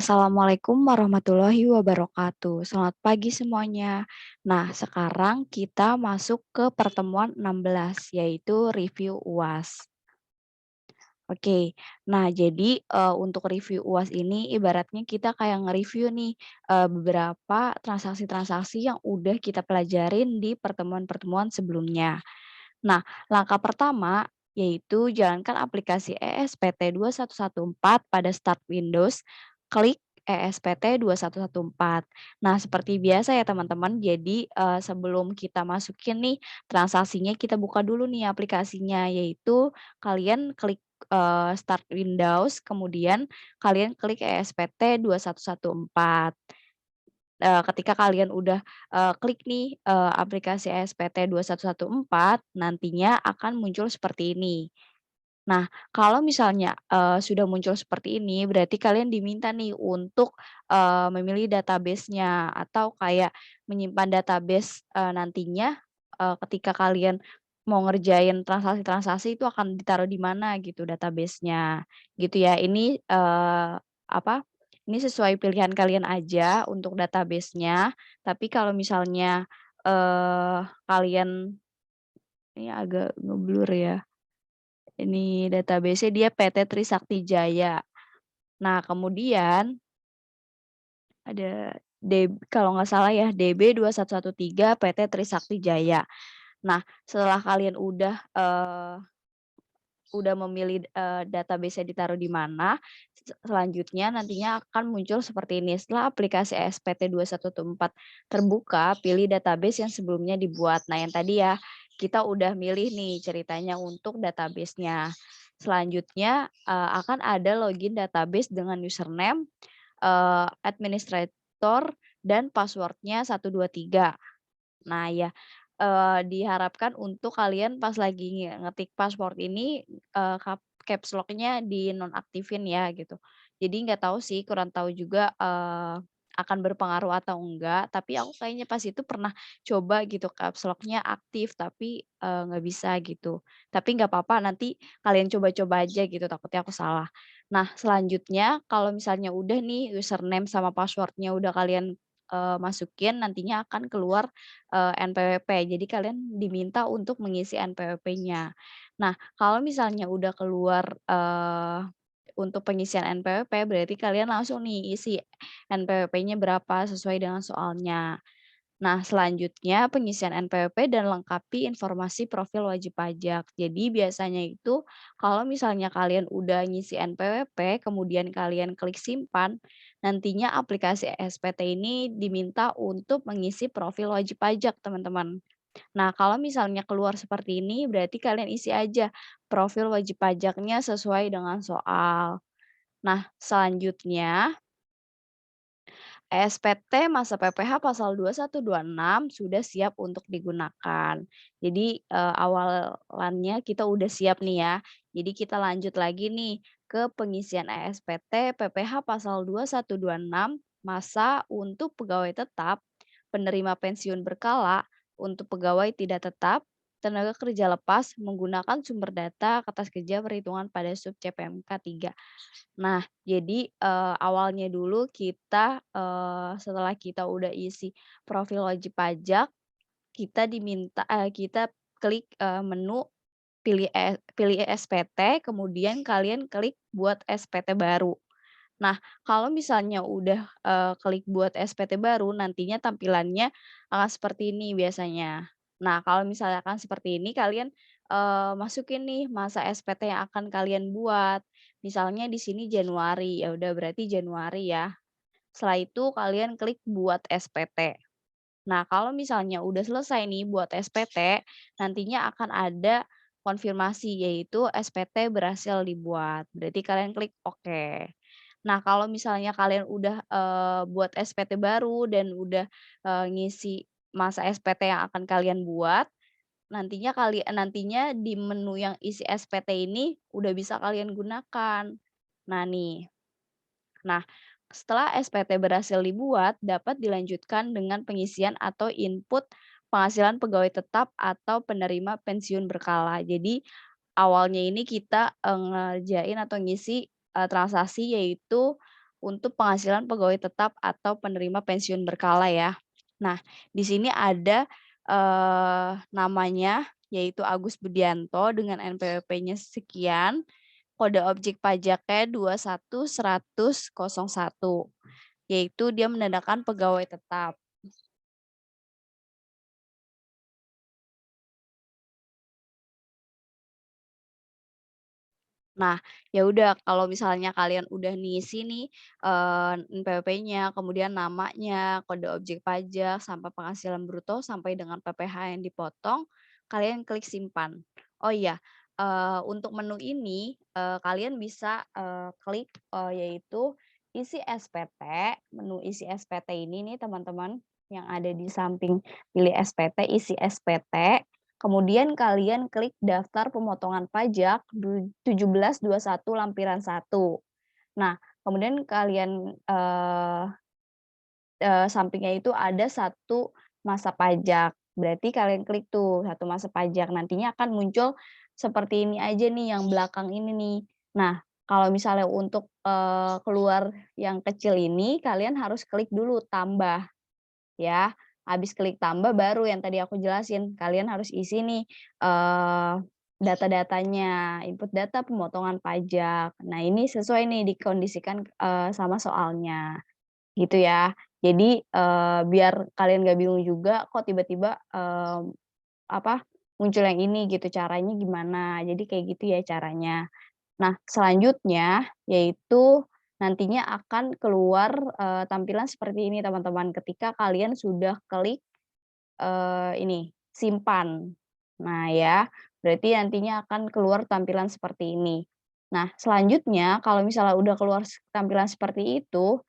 Assalamualaikum warahmatullahi wabarakatuh. Selamat pagi semuanya. Nah, sekarang kita masuk ke pertemuan 16, yaitu review UAS. Oke, nah jadi untuk review UAS ini ibaratnya kita kayak nge-review nih beberapa transaksi-transaksi yang udah kita pelajarin di pertemuan-pertemuan sebelumnya. Nah, langkah pertama yaitu jalankan aplikasi ESPT2114 pada start Windows, klik ESPT2114. Nah, seperti biasa ya teman-teman, jadi sebelum kita masukin nih transaksinya, kita buka dulu nih aplikasinya, yaitu kalian klik start Windows, kemudian kalian klik ESPT2114. Ketika kalian udah klik nih aplikasi ESPT2114, nantinya akan muncul seperti ini. Nah, kalau misalnya sudah muncul seperti ini, berarti kalian diminta nih untuk memilih database-nya atau kayak menyimpan database nantinya ketika kalian mau ngerjain transaksi-transaksi itu akan ditaruh di mana gitu database-nya, gitu ya. Ini apa, ini sesuai pilihan kalian aja untuk database-nya, tapi kalau misalnya kalian ini agak ngeblur ya. Ini database-nya dia PT Trisakti Jaya. Nah, kemudian ada kalau nggak salah ya DB2113 PT Trisakti Jaya. Nah, setelah kalian udah memilih database-nya ditaruh di mana, selanjutnya nantinya akan muncul seperti ini. Setelah aplikasi ESPT2114 terbuka, pilih database yang sebelumnya dibuat. Nah, yang tadi ya, kita udah milih nih ceritanya untuk database-nya. Selanjutnya, akan ada login database dengan username, administrator, dan password-nya 123. Nah ya, diharapkan untuk kalian pas lagi ngetik password ini, caps lock-nya dinonaktifin ya gitu. Jadi nggak tahu sih, kurang tahu juga, akan berpengaruh atau enggak, tapi aku kayaknya pas itu pernah coba gitu caps lock-nya aktif, tapi, nggak bisa gitu. Tapi nggak apa-apa, nanti kalian coba-coba aja gitu, takutnya aku salah. Nah, selanjutnya kalau misalnya udah nih username sama password-nya udah kalian masukin, nantinya akan keluar NPWP. Jadi kalian diminta untuk mengisi NPWP-nya. Nah, kalau misalnya udah keluar untuk pengisian NPWP, berarti kalian langsung nih isi NPWP-nya berapa sesuai dengan soalnya. Nah, selanjutnya pengisian NPWP dan lengkapi informasi profil wajib pajak. Jadi biasanya itu kalau misalnya kalian udah ngisi NPWP, kemudian kalian klik simpan, nantinya aplikasi SPT ini diminta untuk mengisi profil wajib pajak, teman-teman. Nah, kalau misalnya keluar seperti ini, berarti kalian isi aja profil wajib pajaknya sesuai dengan soal. Nah, selanjutnya SPT masa PPh pasal 2126 sudah siap untuk digunakan. Jadi, awalannya kita udah siap nih ya. Jadi kita lanjut lagi nih ke pengisian ESPT PPh pasal 2126 masa untuk pegawai tetap, penerima pensiun berkala, untuk pegawai tidak tetap, tenaga kerja lepas menggunakan sumber data kertas kerja perhitungan pada sub CPMK 3. Nah, jadi, awalnya dulu kita, setelah kita udah isi profil wajib pajak, kita klik, menu pilih SPT, kemudian kalian klik buat SPT baru. Nah, kalau misalnya udah, klik buat SPT baru, nantinya tampilannya akan seperti ini biasanya. Nah, kalau misalkan seperti ini kalian, masukin nih masa SPT yang akan kalian buat. Misalnya di sini Januari, ya udah berarti Januari ya. Setelah itu kalian klik buat SPT. Nah, kalau misalnya udah selesai nih buat SPT, nantinya akan ada konfirmasi yaitu SPT berhasil dibuat. Berarti kalian klik oke. Nah, kalau misalnya kalian udah, buat SPT baru dan udah, ngisi masa SPT yang akan kalian buat, nantinya di menu yang isi SPT ini udah bisa kalian gunakan. Nah nih, nah, setelah SPT berhasil dibuat, dapat dilanjutkan dengan pengisian atau input penghasilan pegawai tetap atau penerima pensiun berkala. Jadi, awalnya ini kita, ngerjain atau ngisi, transaksi yaitu untuk penghasilan pegawai tetap atau penerima pensiun berkala ya. Nah, di sini ada, namanya yaitu Agus Budianto dengan NPWP-nya sekian, kode objek pajaknya 21.100.01, yaitu dia menandakan pegawai tetap. Nah, ya udah kalau misalnya kalian udah ngisi nih, NPWP-nya, kemudian namanya, kode objek pajak, sampai penghasilan bruto, sampai dengan PPh yang dipotong, kalian klik simpan. Oh iya, untuk menu ini, kalian bisa, klik, yaitu isi SPT, menu isi SPT ini nih teman-teman, yang ada di samping pilih SPT, isi SPT. Kemudian kalian klik daftar pemotongan pajak 1721 lampiran 1. Nah, kemudian kalian, sampingnya itu ada satu masa pajak. Berarti kalian klik tuh satu masa pajak, nantinya akan muncul seperti ini aja nih yang belakang ini nih. Nah, kalau misalnya untuk, keluar yang kecil ini, kalian harus klik dulu tambah. Ya, habis klik tambah baru yang tadi aku jelasin, kalian harus isi nih, data-datanya, input data pemotongan pajak. Nah, ini sesuai nih dikondisikan, sama soalnya, gitu ya. Jadi, biar kalian nggak bingung juga kok tiba-tiba, apa, muncul yang ini gitu, caranya gimana. Jadi kayak gitu ya caranya. Nah, selanjutnya yaitu nantinya akan keluar, tampilan seperti ini teman-teman ketika kalian sudah klik, ini, simpan. Nah ya, berarti nantinya akan keluar tampilan seperti ini. Nah, selanjutnya kalau misalnya udah keluar tampilan seperti itu,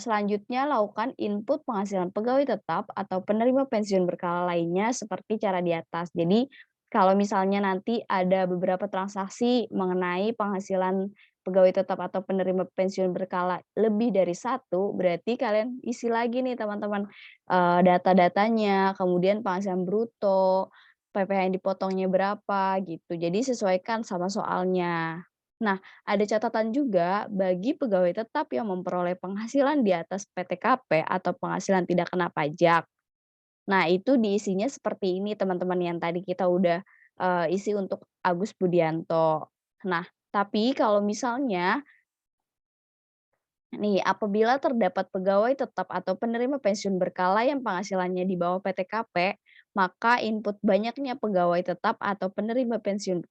selanjutnya lakukan input penghasilan pegawai tetap atau penerima pensiun berkala lainnya seperti cara di atas. Jadi, kalau misalnya nanti ada beberapa transaksi mengenai penghasilan pegawai tetap atau penerima pensiun berkala lebih dari satu, berarti kalian isi lagi nih teman-teman, data-datanya, kemudian penghasilan bruto, PPh yang dipotongnya berapa gitu. Jadi sesuaikan sama soalnya. Nah, ada catatan juga bagi pegawai tetap yang memperoleh penghasilan di atas PTKP atau penghasilan tidak kena pajak. Nah, itu diisinya seperti ini teman-teman yang tadi kita udah, isi untuk Agus Budianto. Nah, tapi kalau misalnya nih, apabila terdapat pegawai tetap atau penerima pensiun berkala yang penghasilannya di bawah PTKP, maka input banyaknya pegawai tetap atau penerima pensiun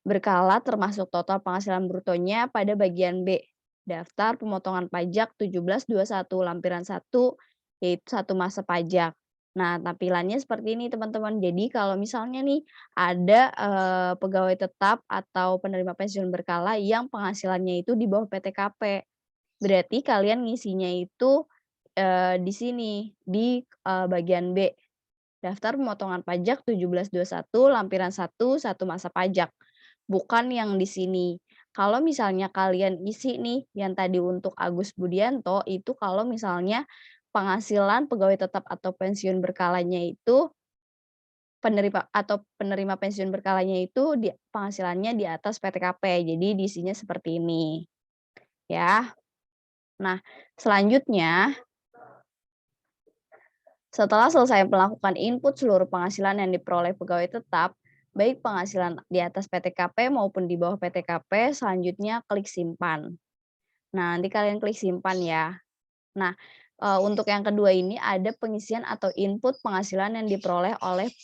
berkala termasuk total penghasilan brutonya pada bagian B, daftar pemotongan pajak 1721 lampiran 1, yaitu satu masa pajak. Nah, tampilannya seperti ini teman-teman. Jadi kalau misalnya nih ada, pegawai tetap atau penerima pensiun berkala yang penghasilannya itu di bawah PTKP, berarti kalian ngisinya itu, di sini, di, bagian B, daftar pemotongan pajak 1721 lampiran 1, satu masa pajak. Bukan yang di sini. Kalau misalnya kalian isi nih yang tadi untuk Agus Budianto itu kalau misalnya penghasilan pegawai tetap atau pensiun berkalanya itu penerima pensiun berkalanya itu penghasilannya di atas PTKP. Jadi diisinya seperti ini, ya. Nah, selanjutnya setelah selesai melakukan input seluruh penghasilan yang diperoleh pegawai tetap, baik penghasilan di atas PTKP maupun di bawah PTKP, selanjutnya klik simpan. Nah, nanti kalian klik simpan ya. Nah, untuk yang kedua ini ada pengisian atau input penghasilan yang diperoleh oleh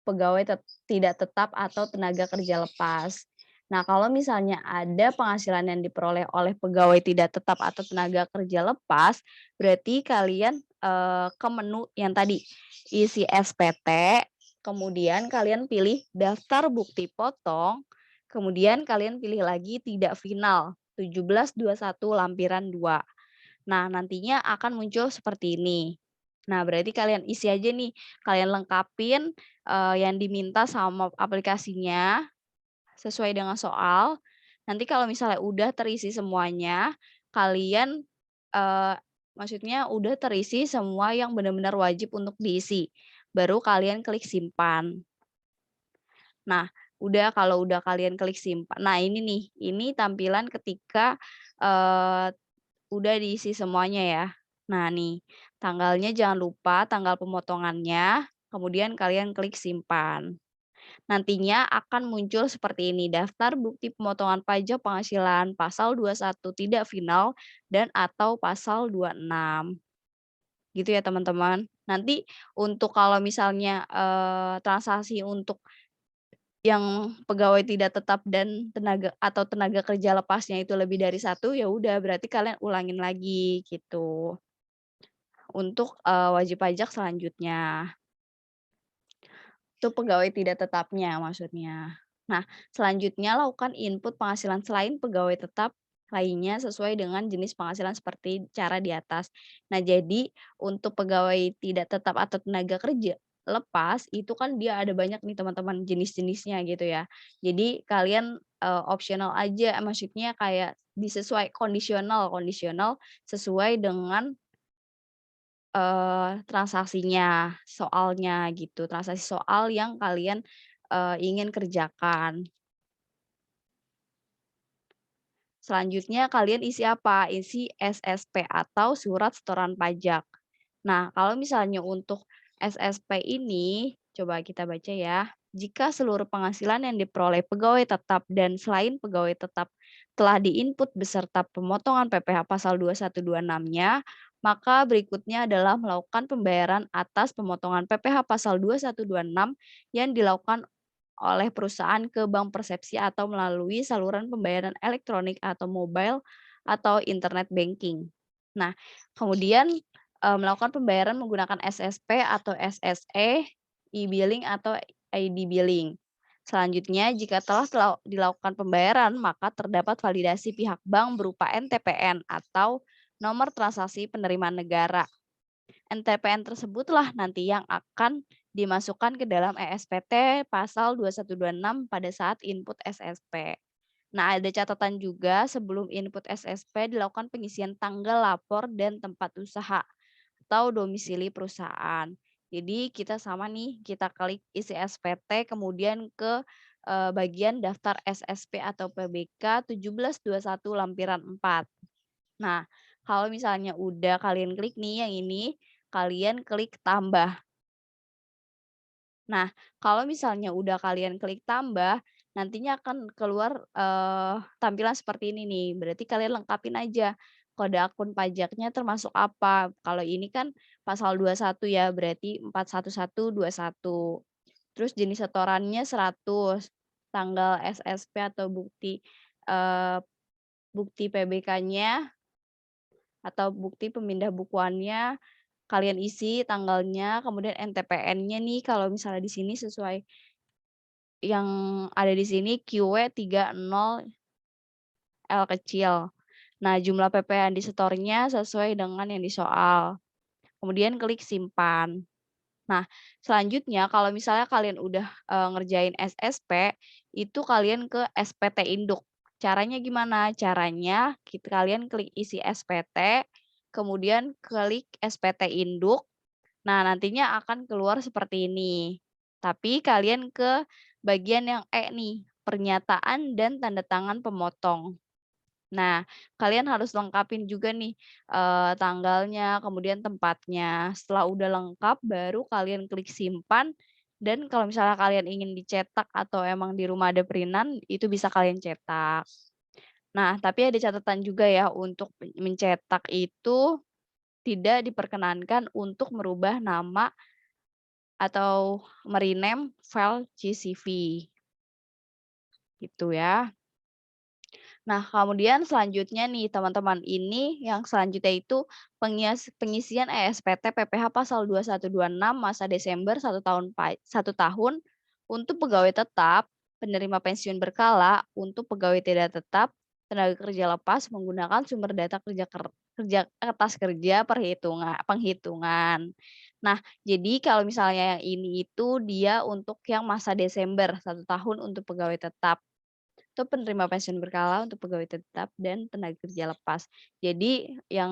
pegawai tidak tetap atau tenaga kerja lepas. Nah, kalau misalnya ada penghasilan yang diperoleh oleh pegawai tidak tetap atau tenaga kerja lepas, berarti kalian, ke menu yang tadi, isi SPT, kemudian kalian pilih daftar bukti potong, kemudian kalian pilih lagi tidak final, 1721 lampiran 2. Nah, nantinya akan muncul seperti ini. Nah, berarti kalian isi aja nih, kalian lengkapin, yang diminta sama aplikasinya, sesuai dengan soal. Nanti kalau misalnya udah terisi semuanya, kalian, eee, maksudnya udah terisi semua yang benar-benar wajib untuk diisi, baru kalian klik simpan. Nah, Kalau udah kalian klik simpan, nah ini nih, ini tampilan ketika, eee, udah diisi semuanya ya. Nah nih, tanggalnya jangan lupa tanggal pemotongannya, kemudian kalian klik simpan. Nantinya akan muncul seperti ini, daftar bukti pemotongan pajak penghasilan pasal 21 tidak final dan atau pasal 26. Gitu ya teman-teman. Nanti untuk kalau misalnya, transaksi untuk yang pegawai tidak tetap dan tenaga kerja lepasnya itu lebih dari satu, ya udah berarti kalian ulangin lagi gitu, untuk, wajib pajak selanjutnya. Itu pegawai tidak tetapnya maksudnya. Nah, selanjutnya lakukan input penghasilan selain pegawai tetap lainnya sesuai dengan jenis penghasilan seperti cara di atas. Nah, jadi untuk pegawai tidak tetap atau tenaga kerja lepas itu kan dia ada banyak nih teman-teman jenis-jenisnya gitu ya. Jadi kalian, opsional aja, maksudnya kayak kondisional kondisional sesuai dengan transaksinya, soalnya gitu, transaksi soal yang kalian, ingin kerjakan. Selanjutnya kalian isi apa? Isi SSP atau surat setoran pajak. Nah, kalau misalnya untuk SSP ini, coba kita baca ya. Jika seluruh penghasilan yang diperoleh pegawai tetap dan selain pegawai tetap telah diinput beserta pemotongan PPh pasal 2126-nya, maka berikutnya adalah melakukan pembayaran atas pemotongan PPh pasal 2126 yang dilakukan oleh perusahaan ke bank persepsi atau melalui saluran pembayaran elektronik atau mobile atau internet banking. Nah, kemudian, melakukan pembayaran menggunakan SSP atau SSE, e-billing atau ID billing. Selanjutnya, jika telah dilakukan pembayaran, maka terdapat validasi pihak bank berupa NTPN atau nomor transaksi penerimaan negara. NTPN tersebutlah nanti yang akan dimasukkan ke dalam ESPT pasal 2126 pada saat input SSP. Nah, ada catatan juga sebelum input SSP dilakukan pengisian tanggal lapor dan tempat usaha atau domisili perusahaan. Jadi kita sama nih, kita klik isi SPT kemudian ke bagian daftar SSP atau PBK 1721 lampiran 4. Nah, kalau misalnya udah kalian klik nih yang ini, kalian klik tambah. Nah, kalau misalnya udah kalian klik tambah, nantinya akan keluar, tampilan seperti ini nih. Berarti kalian lengkapin aja, kode akun pajaknya termasuk apa. Kalau ini kan pasal 21 ya, berarti 41121. Terus jenis setorannya 100, tanggal SSP atau bukti PBK-nya atau bukti pemindah bukuannya kalian isi tanggalnya, kemudian NTPN-nya nih kalau misalnya di sini sesuai yang ada di sini QW30L kecil. Nah, jumlah PPh yang disetornya sesuai dengan yang di soal. Kemudian klik simpan. Nah, selanjutnya kalau misalnya kalian udah, ngerjain SSP, itu kalian ke SPT Induk. Caranya gimana? Caranya kalian klik isi SPT, kemudian klik SPT Induk. Nah, nantinya akan keluar seperti ini. Tapi kalian ke bagian yang E nih, pernyataan dan tanda tangan pemotong. Nah, kalian harus lengkapin juga nih, tanggalnya, kemudian tempatnya. Setelah udah lengkap, baru kalian klik simpan, dan kalau misalnya kalian ingin dicetak atau emang di rumah ada printan, itu bisa kalian cetak. Nah, tapi ada catatan juga ya, untuk mencetak itu tidak diperkenankan untuk merubah nama atau file CSV, gitu ya. Nah, kemudian selanjutnya nih teman-teman, ini yang selanjutnya itu pengisian ESPT PPh pasal 2126 masa Desember 1 tahun untuk pegawai tetap, penerima pensiun berkala, untuk pegawai tidak tetap, tenaga kerja lepas menggunakan sumber data kertas kerja penghitungan. Nah, jadi kalau misalnya yang ini itu dia untuk yang masa Desember 1 tahun untuk pegawai tetap. atau penerima pensiun berkala untuk pegawai tetap dan tenaga kerja lepas. Jadi yang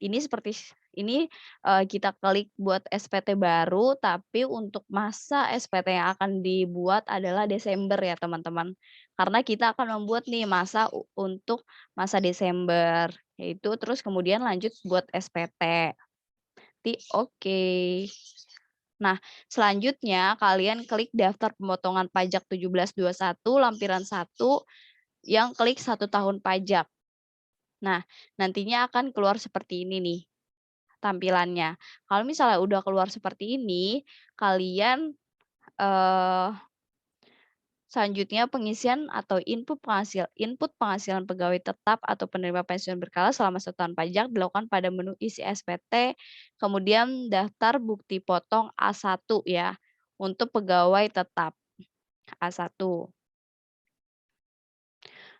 ini seperti ini, kita klik buat SPT baru, tapi untuk masa SPT yang akan dibuat adalah Desember ya teman-teman. Karena kita akan membuat nih masa untuk masa Desember, yaitu terus kemudian lanjut buat SPT. Oke. Nah, selanjutnya kalian klik daftar pemotongan pajak 1721 lampiran 1 yang klik 1 tahun pajak. Nah, nantinya akan keluar seperti ini nih tampilannya. Kalau misalnya udah keluar seperti ini, kalian, eee selanjutnya, pengisian atau input penghasilan pegawai tetap atau penerima pensiun berkala selama 1 tahun pajak dilakukan pada menu isi SPT, kemudian daftar bukti potong A1 ya, untuk pegawai tetap A1.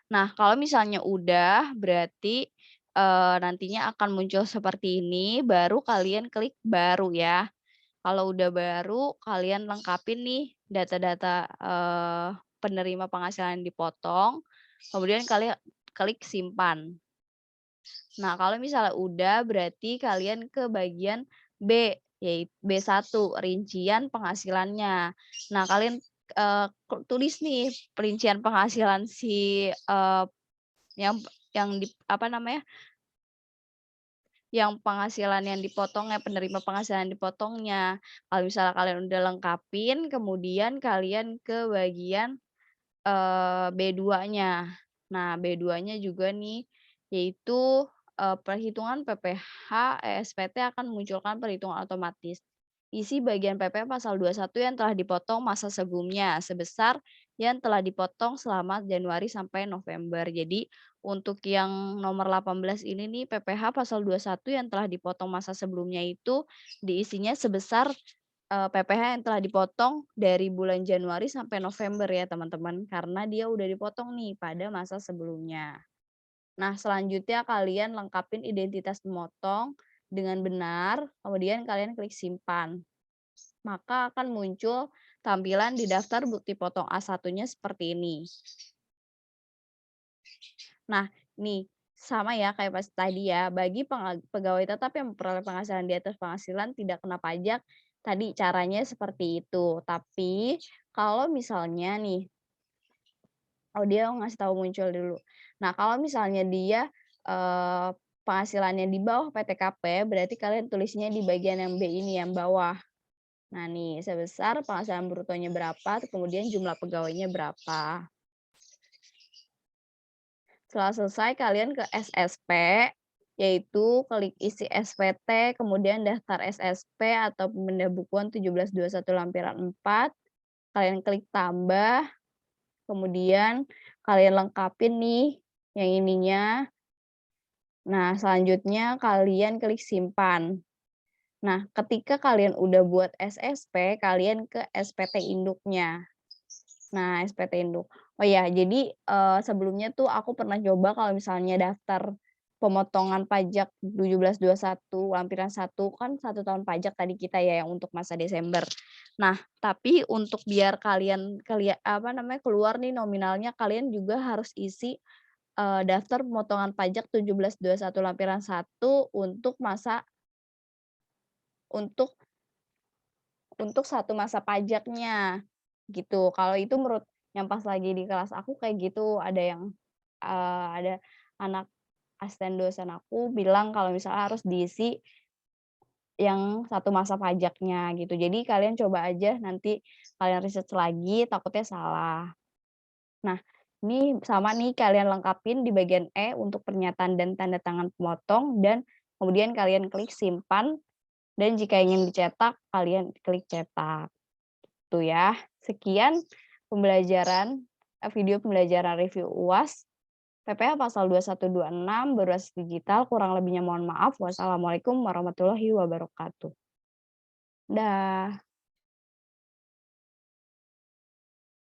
Nah, kalau misalnya udah, berarti, nantinya akan muncul seperti ini, baru kalian klik baru ya. Kalau udah baru, kalian lengkapin nih data-data, penerima penghasilan yang dipotong, kemudian kalian klik simpan. Nah, kalau misalnya udah, berarti kalian ke bagian B, yaitu B1, rincian penghasilannya. Nah, kalian, tulis nih perincian penghasilan si, yang yang apa namanya, yang penghasilan yang dipotongnya, penerima penghasilan yang dipotongnya. Kalau misalnya kalian udah lengkapin, kemudian kalian ke bagian, B2-nya. Nah, B2-nya juga nih, yaitu, perhitungan PPh ESPT akan memunculkan perhitungan otomatis. Isi bagian PP pasal 21 yang telah dipotong masa sebelumnya, sebesar yang telah dipotong selama Januari sampai November. Jadi, untuk yang nomor 18 ini nih, PPh pasal 21 yang telah dipotong masa sebelumnya itu diisinya sebesar PPh yang telah dipotong dari bulan Januari sampai November ya teman-teman, karena dia udah dipotong nih pada masa sebelumnya. Nah, selanjutnya kalian lengkapin identitas pemotong dengan benar, kemudian kalian klik simpan. Maka akan muncul tampilan di daftar bukti potong A1-nya seperti ini. Nah, nih sama ya kayak pas tadi ya, bagi pegawai tetap yang memperoleh penghasilan di atas penghasilan tidak kena pajak, tadi caranya seperti itu. Tapi kalau misalnya nih, oh dia ngasih tahu muncul dulu. Nah, kalau misalnya dia eh, penghasilannya di bawah PTKP, berarti kalian tulisnya di bagian yang B ini yang bawah. Nah, nih sebesar penghasilan brutonya berapa, kemudian jumlah pegawainya berapa. Setelah selesai kalian ke SSP, yaitu klik isi SPT, kemudian daftar SSP atau pembukuan 1721 lampiran 4, kalian klik tambah, kemudian kalian lengkapin nih yang ininya. Nah, selanjutnya kalian klik simpan. Nah, ketika kalian udah buat SSP, kalian ke SPT induknya. Nah, SPT induk. Oh ya, jadi, sebelumnya tuh aku pernah coba kalau misalnya daftar pemotongan pajak 1721 lampiran 1 kan 1 tahun pajak tadi kita ya yang untuk masa Desember. Nah, tapi untuk biar kalian apa namanya, keluar nih nominalnya, kalian juga harus isi, daftar pemotongan pajak 1721 lampiran 1 untuk untuk untuk 1 masa pajaknya, gitu. Kalau itu menurut yang pas lagi di kelas aku kayak gitu, ada anak asisten dosen aku bilang kalau misalnya harus diisi yang 1 masa pajaknya gitu. Jadi kalian coba aja nanti kalian research lagi, takutnya salah. Nah, ini sama nih kalian lengkapin di bagian E untuk pernyataan dan tanda tangan pemotong dan kemudian kalian klik simpan dan jika ingin dicetak kalian klik cetak. Tuh ya. Sekian video pembelajaran review UAS PPh pasal 2126 berbasis digital, kurang lebihnya mohon maaf. Wassalamualaikum warahmatullahi wabarakatuh. Dah.